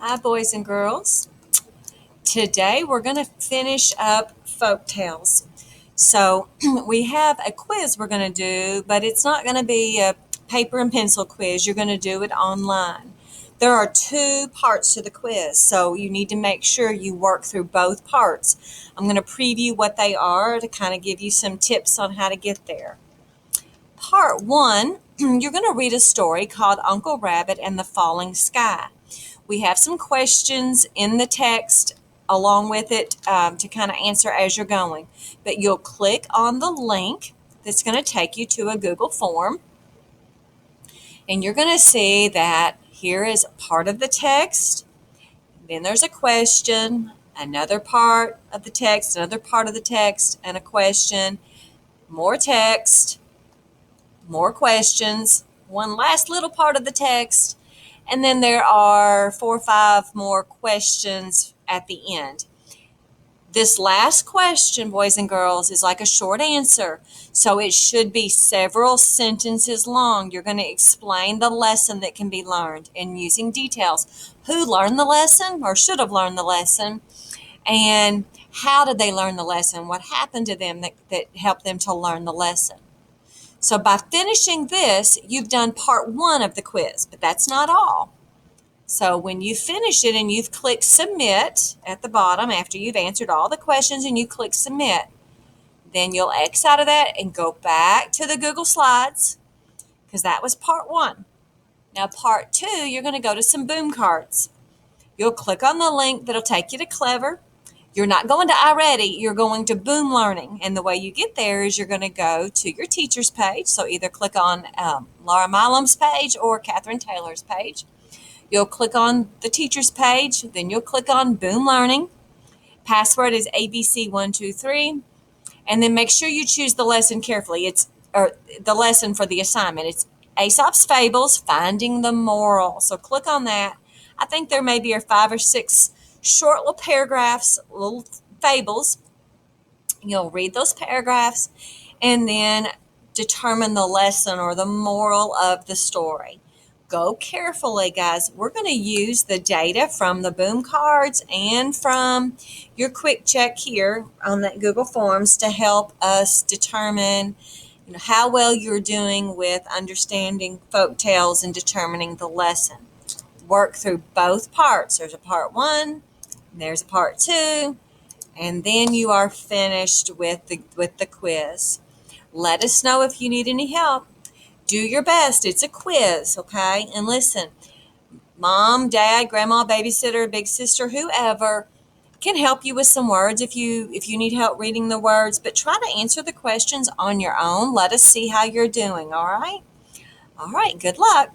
Hi, boys and girls. Today we're going to finish up folk tales. So, we have a quiz we're going to do, but it's not going to be a paper and pencil quiz. You're going to do it online. There are two parts to the quiz, so you need to make sure you work through both parts. I'm going to preview what they are to kind of give you some tips on how to get there. Part one, you're going to read a story called Uncle Rabbit and the Falling Sky. We have some questions in the text along with it to kind of answer as you're going. But you'll click on the link that's going to take you to a Google form. And you're going to see that here is part of the text. Then there's a question, another part of the text, another part of the text, and a question, more text, more questions, one last little part of the text, and then there are 4 or 5 more questions at the end. This last question, boys and girls, is like a short answer. So it should be several sentences long. You're going to explain the lesson that can be learned and using details. Who learned the lesson or should have learned the lesson? And how did they learn the lesson? What happened to them that helped them to learn the lesson? So by finishing this, you've done part one of the quiz, but that's not all. So when you finish it and you've clicked submit at the bottom after you've answered all the questions and you click submit, then you'll X out of that and go back to the Google Slides because that was part one. Now part two, you're going to go to some boom cards. You'll click on the link that'll take you to Clever. You're not going to iReady, you're going to Boom Learning. And the way you get there is you're going to go to your teacher's page. So either click on Laura Milam's page or Catherine Taylor's page. You'll click on the teacher's page, then you'll click on Boom Learning. Password is ABC123. And then make sure you choose the lesson carefully. It's the lesson for the assignment. It's Aesop's Fables, Finding the Moral. So click on that. I think there maybe are 5 or 6 short little paragraphs, little fables. You'll read those paragraphs and then determine the lesson or the moral of the story. Go carefully, guys. We're going to use the data from the boom cards and from your quick check here on that Google Forms to help us determine how well you're doing with understanding folk tales and determining the lesson. Work through both parts. There's a part one, there's a part two, and then you are finished with the quiz. Let us know if you need any help. Do your best. It's a quiz, okay? And listen, mom, dad, grandma, babysitter, big sister, whoever can help you with some words if you need help reading the words, but try to answer the questions on your own. Let us see how you're doing, all right? All right, good luck.